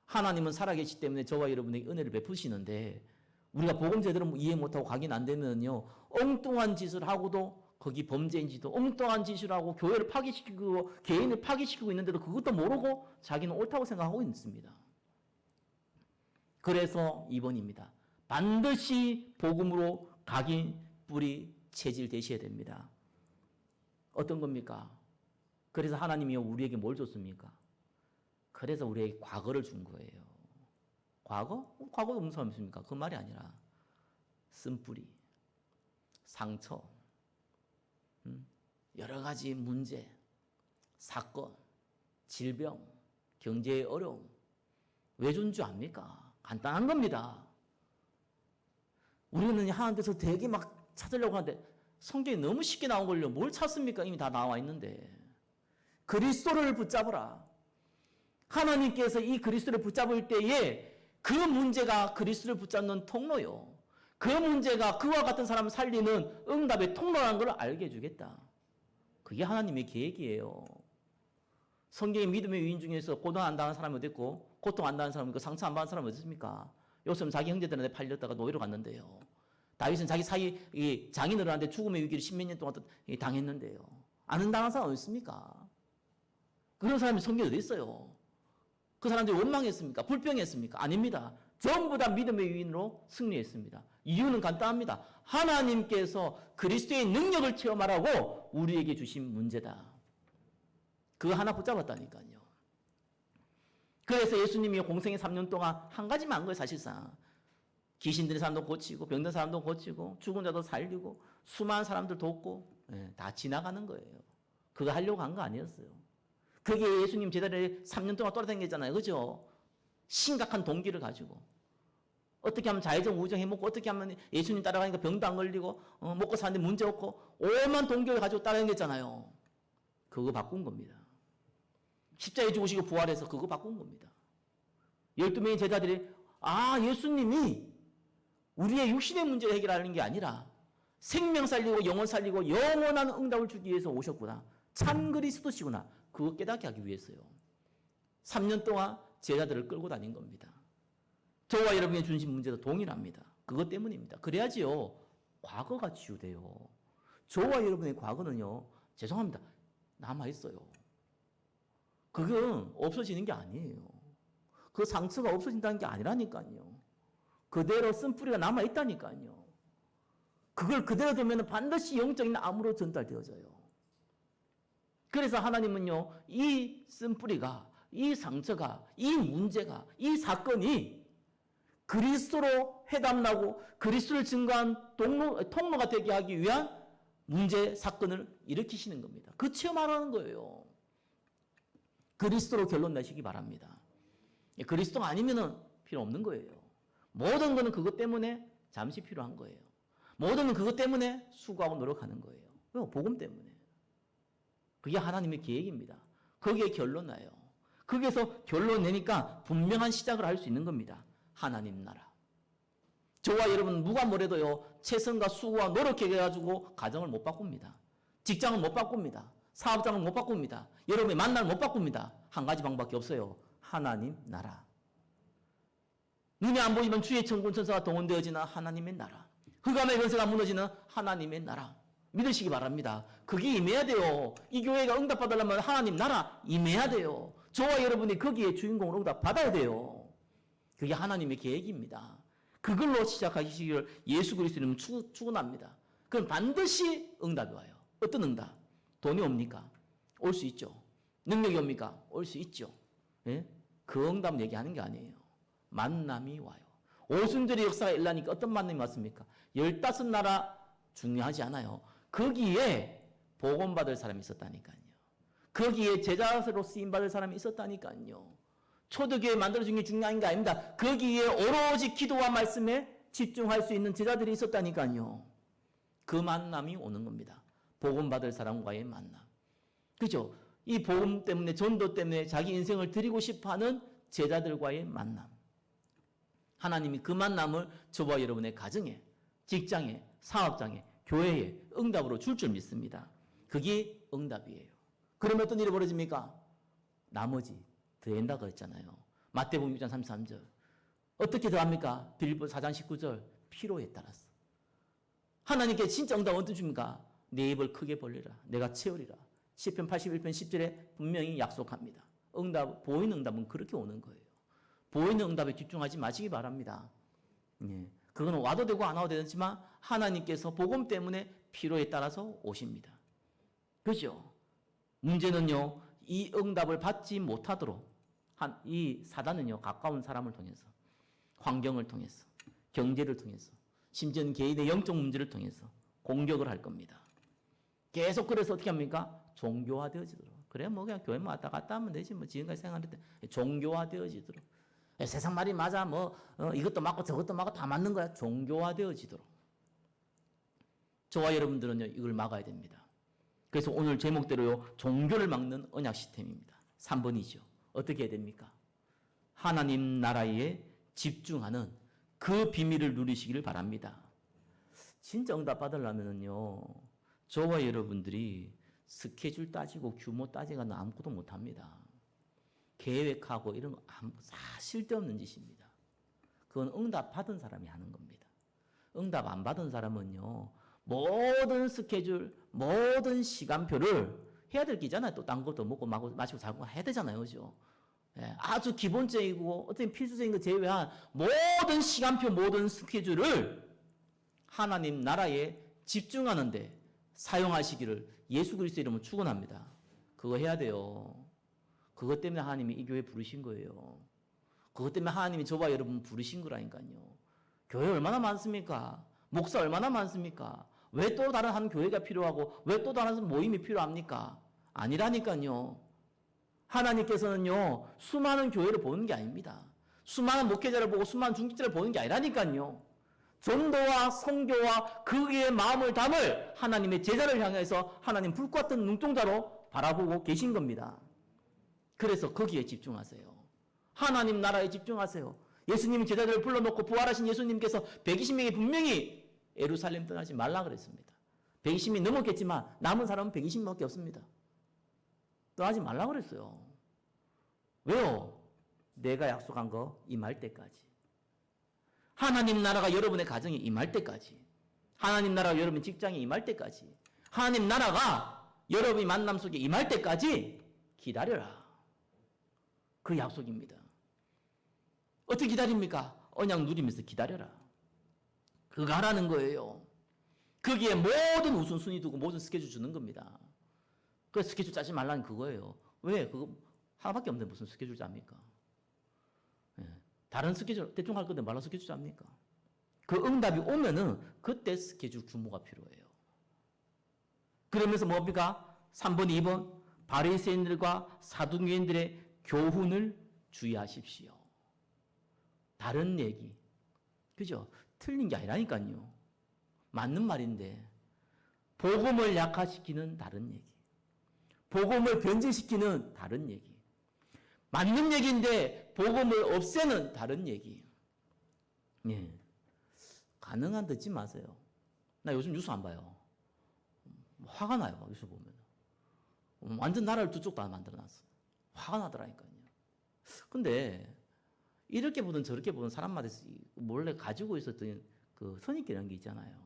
하나님은 살아계시기 때문에 저와 여러분에게 은혜를 베푸시는데 우리가 복음 제대로 이해 못하고 각인 안 되면요 엉뚱한 짓을 하고도 거기 범죄인지도 엉뚱한 짓을 하고 교회를 파괴시키고 개인을 파괴시키고 있는데도 그것도 모르고 자기는 옳다고 생각하고 있습니다. 그래서 2번입니다. 반드시 복음으로 각인, 뿌리, 체질 되셔야 됩니다. 어떤 겁니까? 그래서 하나님이 우리에게 뭘 줬습니까? 그래서 우리에게 과거를 준 거예요. 과거? 과거에 없는 사람 있습니까? 그 말이 아니라 쓴뿌리, 상처, 여러 가지 문제, 사건, 질병, 경제의 어려움. 왜 준 줄 압니까? 간단한 겁니다. 우리는 하나님께서 되게 막 찾으려고 하는데 성경이 너무 쉽게 나온 걸요. 뭘 찾습니까? 이미 다 나와 있는데. 그리스도를 붙잡으라. 하나님께서 이 그리스도를 붙잡을 때에 그 문제가 그리스도를 붙잡는 통로요. 그 문제가 그와 같은 사람을 살리는 응답의 통로라는 걸 알게 해주겠다. 그게 하나님의 계획이에요. 성경의 믿음의 위인 중에서 고통 안 당한 사람이 어디 있고 고통 안 당한 사람이 있고 상처 안 받은 사람이 어디 있습니까? 요즘 자기 형제들한테 팔렸다가 노예로 갔는데요. 다윗은 자기 사이 장인어른 한테 죽음의 위기를 10몇 년 동안 당했는데요. 안 당한 사람 어디 있습니까? 그런 사람이 성경에 어디 있어요? 그 사람들이 원망했습니까? 불평했습니까? 아닙니다. 전부 다 믿음의 위인으로 승리했습니다. 이유는 간단합니다. 하나님께서 그리스도의 능력을 체험하라고 우리에게 주신 문제다. 그거 하나 붙잡았다니까요. 그래서 예수님이 공생의 3년 동안 한 가지만 한 거예요, 사실상. 귀신 들린 사람도 고치고, 병든 사람도 고치고, 죽은 자도 살리고, 수많은 사람들 돕고, 다 지나가는 거예요. 그거 하려고 한 거 아니었어요. 그게 예수님 제자리에 3년 동안 돌아다녔잖아요. 그죠? 심각한 동기를 가지고. 어떻게 하면 자의적 우정 해먹고, 어떻게 하면 예수님 따라가니까 병도 안 걸리고, 먹고 사는데 문제 없고, 오만 동기를 가지고 따라다녔잖아요. 그거 바꾼 겁니다. 십자가에 죽으시고 부활해서 그거 바꾼 겁니다. 12명의 제자들이 예수님이 우리의 육신의 문제를 해결하는 게 아니라 생명 살리고 영혼 살리고 영원한 응답을 주기 위해서 오셨구나. 참 그리스도시구나. 그거 깨닫게 하기 위해서요. 3년 동안 제자들을 끌고 다닌 겁니다. 저와 여러분의 주신 문제도 동일합니다. 그것 때문입니다. 그래야지요. 과거가 치유돼요. 저와 여러분의 과거는요. 죄송합니다. 남아있어요. 그건 없어지는 게 아니에요. 그 상처가 없어진다는 게 아니라니까요. 그대로 쓴 뿌리가 남아있다니까요. 그걸 그대로 두면 반드시 영적인 암으로 전달되어져요. 그래서 하나님은요, 이 쓴 뿌리가, 이 상처가, 이 문제가, 이 사건이 그리스도로 회담나고 그리스도를 증거한 통로가 되게 하기 위한 문제, 사건을 일으키시는 겁니다. 그 체험하라는 거예요. 그리스도로 결론 내시기 바랍니다. 그리스도가 아니면 필요 없는 거예요. 모든 것은 그것 때문에 잠시 필요한 거예요. 모든 건 그것 때문에 수고하고 노력하는 거예요. 왜? 복음 때문에. 그게 하나님의 계획입니다. 거기에 결론 나요. 거기에서 결론 내니까 분명한 시작을 할 수 있는 겁니다. 하나님 나라. 저와 여러분 누가 뭐래도요. 최선과 수고와 노력해가지고 가정을 못 바꿉니다. 직장을 못 바꿉니다. 사업장을 못 바꿉니다. 여러분의 만남을 못 바꿉니다. 한 가지 방법밖에 없어요. 하나님 나라. 눈에 안 보이면 주의 천군 천사가 동원되어지는 하나님의 나라. 흑암의 권세가 무너지는 하나님의 나라. 믿으시기 바랍니다. 그게 임해야 돼요. 이 교회가 응답받으려면 하나님 나라 임해야 돼요. 저와 여러분이 거기에 주인공으로 응답받아야 돼요. 그게 하나님의 계획입니다. 그걸로 시작하시기를 예수 그리스도는 축원합니다. 그럼 반드시 응답이 와요. 어떤 응답? 돈이 옵니까? 올 수 있죠. 능력이 옵니까? 올 수 있죠. 예? 그 응답 얘기하는 게 아니에요. 만남이 와요. 오순절의 역사가 일어나니까 어떤 만남이 왔습니까? 15나라 중요하지 않아요. 거기에 복음받을 사람이 있었다니까요. 거기에 제자로 쓰임받을 사람이 있었다니까요. 초대교회 만들어준 게 중요한 게 아닙니다. 거기에 오로지 기도와 말씀에 집중할 수 있는 제자들이 있었다니까요. 그 만남이 오는 겁니다. 복음받을 사람과의 만남. 그죠? 이 복음 때문에, 전도 때문에 자기 인생을 드리고 싶어하는 제자들과의 만남. 하나님이 그 만남을 저와 여러분의 가정에, 직장에, 사업장에, 교회에 응답으로 줄 줄 믿습니다. 그게 응답이에요. 그러면 어떤 일이 벌어집니까? 나머지 더한다고 했잖아요. 마태복음 6장 33절. 어떻게 더합니까? 빌립보 4장 19절. 필요에 따라서. 하나님께 진짜 응답 어떻게 줍니까? 내 입을 크게 벌리라. 내가 채우리라. 시편 81편 10절에 분명히 약속합니다. 응답, 보이는 응답은 그렇게 오는 거예요. 보이는 응답에 집중하지 마시기 바랍니다. 예. 그건 와도 되고 안 와도 되지만 하나님께서 복음 때문에 필요에 따라서 오십니다. 그죠? 문제는요, 이 응답을 받지 못하도록 이 사단은요, 가까운 사람을 통해서, 환경을 통해서, 경제를 통해서, 심지어는 개인의 영적 문제를 통해서 공격을 할 겁니다. 계속 그래서 어떻게 합니까? 종교화되어지도록. 그래, 뭐 그냥 교회만 왔다 갔다 하면 되지. 뭐 지금까지 생각했을 때 종교화되어지도록. 세상 말이 맞아. 뭐 이것도 맞고 저것도 맞고 다 맞는 거야. 종교화되어지도록. 저와 여러분들은요, 이걸 막아야 됩니다. 그래서 오늘 제목대로요, 종교를 막는 언약 시스템입니다. 3번이죠. 어떻게 해야 됩니까? 하나님 나라에 집중하는 그 비밀을 누리시기를 바랍니다. 진짜 응답 받으려면요, 저와 여러분들이 스케줄 따지고 규모 따지고 아무것도 못합니다. 계획하고 이런 거 쓸데없는 짓입니다. 그건 응답 받은 사람이 하는 겁니다. 응답 안 받은 사람은요, 모든 스케줄, 모든 시간표를 해야 될 게 있잖아요. 또 딴 것도 먹고 마시고 자고 해야 되잖아요. 그죠? 예, 아주 기본적이고 어떤 필수적인 거 제외한 모든 시간표, 모든 스케줄을 하나님 나라에 집중하는데 사용하시기를 예수 그리스도 이름으로 축원합니다. 그거 해야 돼요. 그것 때문에 하나님이 이 교회 부르신 거예요. 그것 때문에 하나님이 저와 여러분 부르신 거라니까요. 교회 얼마나 많습니까? 목사 얼마나 많습니까? 왜 또 다른 한 교회가 필요하고 왜 또 다른 모임이 필요합니까? 아니라니까요. 하나님께서는요, 수많은 교회를 보는 게 아닙니다. 수많은 목회자를 보고 수많은 중직자를 보는 게 아니라니까요. 전도와 선교와 그의 마음을 담을 하나님의 제자를 향해서 하나님 불 같은 눈동자로 바라보고 계신 겁니다. 그래서 거기에 집중하세요. 하나님 나라에 집중하세요. 예수님이 제자들을 불러놓고 부활하신 예수님께서 120명이 분명히 예루살렘 떠나지 말라 그랬습니다. 120명이 넘었겠지만 남은 사람은 120명밖에 없습니다. 떠나지 말라 그랬어요. 왜요? 내가 약속한 거 임할 때까지. 하나님 나라가 여러분의 가정에 임할 때까지. 하나님 나라가 여러분 직장에 임할 때까지. 하나님 나라가 여러분의 만남 속에 임할 때까지 기다려라. 그 약속입니다. 어떻게 기다립니까? 언약 누리면서 기다려라. 그거 하라는 거예요. 거기에 모든 우선순위 두고 모든 스케줄 주는 겁니다. 그 스케줄 짜지 말라는 그거예요. 왜? 그거 하나밖에 없는데 무슨 스케줄 짭니까? 예. 다른 스케줄 대충 할 건데 말라 스케줄 짭니까? 그 응답이 오면은 그때 스케줄 규모가 필요해요. 그러면서 뭡니까? 3번, 2번 바리새인들과 사두개인들의 교훈을 주의하십시오. 다른 얘기. 그죠? 틀린 게 아니라니까요. 맞는 말인데 복음을 약화시키는 다른 얘기. 복음을 변질시키는 다른 얘기. 맞는 얘기인데 복음을 없애는 다른 얘기. 예. 가능한 듣지 마세요. 나 요즘 뉴스 안 봐요. 화가 나요. 뉴스 보면. 완전 나라를 두 쪽 다 만들어놨어. 화가 나더라니까요. 근데 이렇게 보든 저렇게 보든 사람마다 몰래 가지고 있었던 그 선입견이라는 게 있잖아요.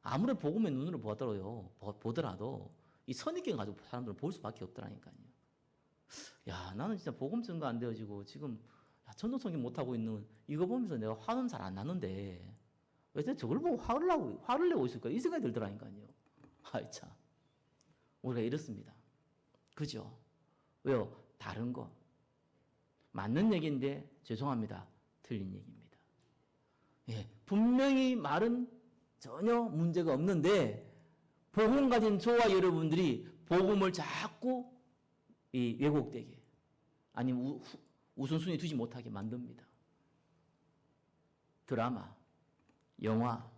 아무리 복음의 눈으로 보더라도 이 선입견 가지고 사람들은 볼 수밖에 없더라니까요. 야, 나는 진짜 복음 증거 안 되어지고 지금 전도 성경 못 하고 있는 이거 보면서 내가 화는 잘 안 나는데 왜 저걸 보고 화를 내고 있을까? 이 생각이 들더라니까요. 아이 참, 우리가 이렇습니다. 그죠? 왜요? 다른 거 맞는 얘기인데 죄송합니다. 틀린 얘기입니다. 예, 분명히 말은 전혀 문제가 없는데 복음 가진 저와 여러분들이 복음을 자꾸 왜곡되게 아니면 우선순위 두지 못하게 만듭니다. 드라마, 영화,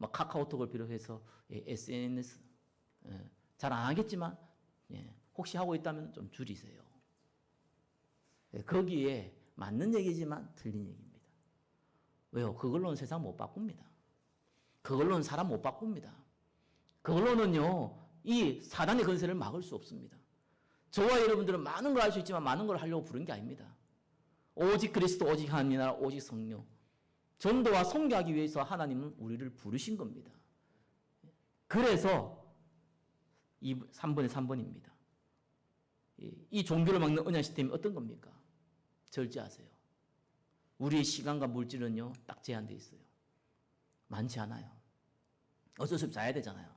카카오톡을 비롯해서 SNS 잘 안 하겠지만 혹시 하고 있다면 좀 줄이세요. 거기에 맞는 얘기지만 틀린 얘기입니다. 왜요? 그걸로는 세상 못 바꿉니다. 그걸로는 사람 못 바꿉니다. 그걸로는요, 이 사단의 건세를 막을 수 없습니다. 저와 여러분들은 많은 걸 할 수 있지만 많은 걸 하려고 부른 게 아닙니다. 오직 그리스도, 오직 하나님 나라, 오직 성령. 전도와 선교하기 위해서 하나님은 우리를 부르신 겁니다. 그래서 3번의 3번입니다. 이 종교를 막는 언약 시스템이 어떤 겁니까? 절제하세요. 우리의 시간과 물질은요, 딱 제한되어 있어요. 많지 않아요. 어쩔 수 없이 자야 되잖아요.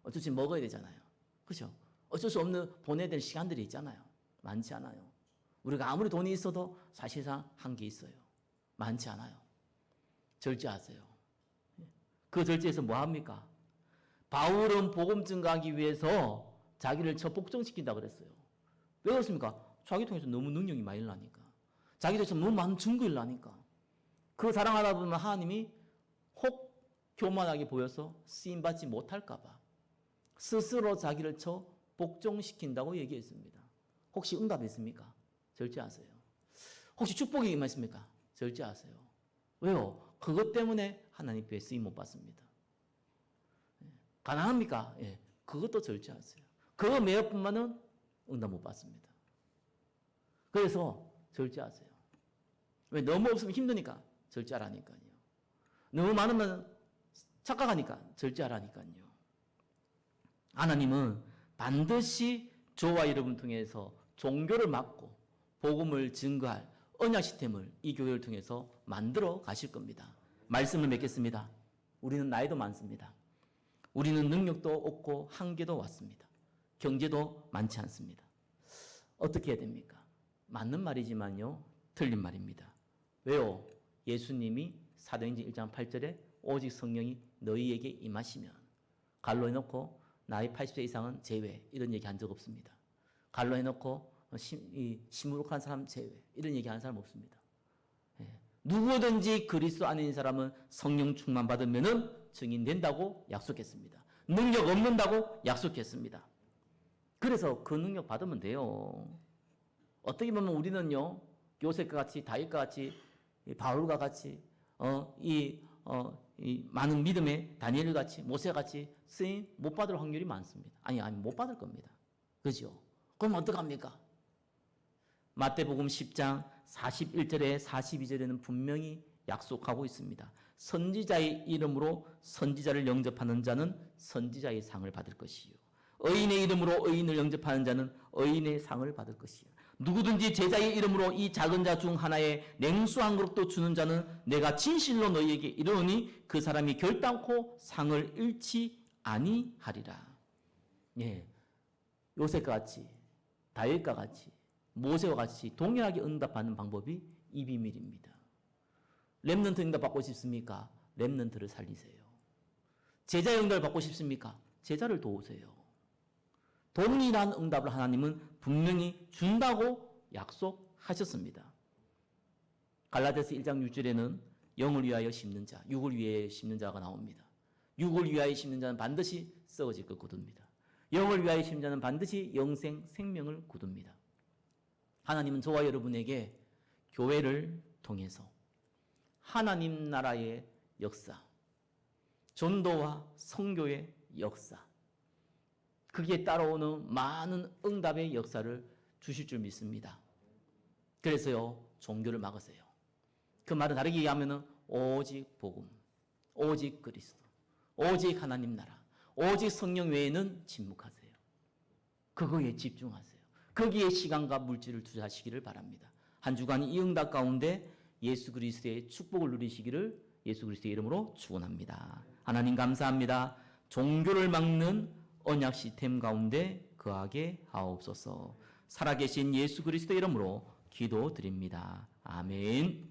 어쩔 수 없이 먹어야 되잖아요. 그렇죠? 어쩔 수 없는 보내야 될 시간들이 있잖아요. 많지 않아요. 우리가 아무리 돈이 있어도 사실상 한계 있어요. 많지 않아요. 절제하세요. 그 절제에서 뭐 합니까? 바울은 복음 증가하기 위해서 자기를 적복종시킨다 그랬어요. 왜 그렇습니까? 자기 통해서 너무 능력이 많이 일어나니까. 자기 통해서 너무 많은 증거 일어나니까. 그 사랑하다 보면 하나님이 혹 교만하게 보여서 쓰임받지 못할까 봐 스스로 자기를 복종시킨다고 얘기했습니다. 혹시 응답했습니까? 절제하세요. 혹시 축복이 임했습니까? 절제하세요. 왜요? 그것 때문에 하나님께 쓰임 못 받습니다. 가난합니까? 예. 그것도 절제하세요. 그거 몇 분만은 응답 못 받습니다. 그래서 절제하세요. 왜? 너무 없으면 힘드니까 절제하라니까요. 너무 많으면 착각하니까 절제하라니까요. 하나님은 반드시 저와 여러분 통해서 종교를 막고 복음을 증거할 언약 시스템을 이 교회를 통해서 만들어 가실 겁니다. 말씀을 맺겠습니다. 우리는 나이도 많습니다. 우리는 능력도 없고 한계도 왔습니다. 경제도 많지 않습니다. 어떻게 해야 됩니까? 맞는 말이지만요, 틀린 말입니다. 왜요? 예수님이 사도행전 1장 8절에 오직 성령이 너희에게 임하시면 갈로 해놓고 나이 80세 이상은 제외 이런 얘기 한 적 없습니다. 갈로 해놓고 시무룩한 사람 제외 이런 얘기 하는 사람 없습니다. 누구든지 그리스도 안에 있는 사람은 성령 충만 받으면은 증인된다고 약속했습니다. 능력 없는다고 약속했습니다. 그래서 그 능력 받으면 돼요. 어떻게 보면 우리는요, 요셉과 같이, 다윗과 같이, 바울과 같이, 이 많은 믿음의 다니엘 같이, 모세 같이 쓰임 못 받을 확률이 많습니다. 아니, 못 받을 겁니다. 그죠? 그럼 어떡합니까? 마태복음 10장 41절에 42절에는 분명히 약속하고 있습니다. 선지자의 이름으로 선지자를 영접하는 자는 선지자의 상을 받을 것이요. 의인의 이름으로 의인을 영접하는 자는 의인의 상을 받을 것이요. 누구든지 제자의 이름으로 이 작은 자 중 하나에 냉수 한 그릇도 주는 자는 내가 진실로 너희에게 이르노니 그 사람이 결단코 상을 잃지 아니하리라. 예, 요셉과 같이, 다윗과 같이, 모세와 같이 동일하게 응답하는 방법이 이 비밀입니다. 렘넌트 응답 받고 싶습니까? 렘넌트를 살리세요. 제자 응답을 받고 싶습니까? 제자를 도우세요. 동일한 응답을 하나님은 분명히 준다고 약속하셨습니다. 갈라디아서 1장 6절에는 영을 위하여 심는 자, 육을 위하여 심는 자가 나옵니다. 육을 위하여 심는 자는 반드시 썩어질 것 거둡니다. 영을 위하여 심는 자는 반드시 영생, 생명을 거둡니다. 하나님은 저와 여러분에게 교회를 통해서 하나님 나라의 역사, 전도와 선교의 역사, 거기에 따라오는 많은 응답의 역사를 주실 줄 믿습니다. 그래서요, 종교를 막으세요. 그 말은 다르게 얘기하면 오직 복음, 오직 그리스도, 오직 하나님 나라, 오직 성령 외에는 침묵하세요. 그거에 집중하세요. 거기에 시간과 물질을 투자하시기를 바랍니다. 한 주간 이 응답 가운데 예수 그리스도의 축복을 누리시기를 예수 그리스도의 이름으로 축원합니다. 하나님 감사합니다. 종교를 막는 언약 시스템 가운데 거하게 하옵소서. 살아계신 예수 그리스도의 이름으로 기도드립니다. 아멘.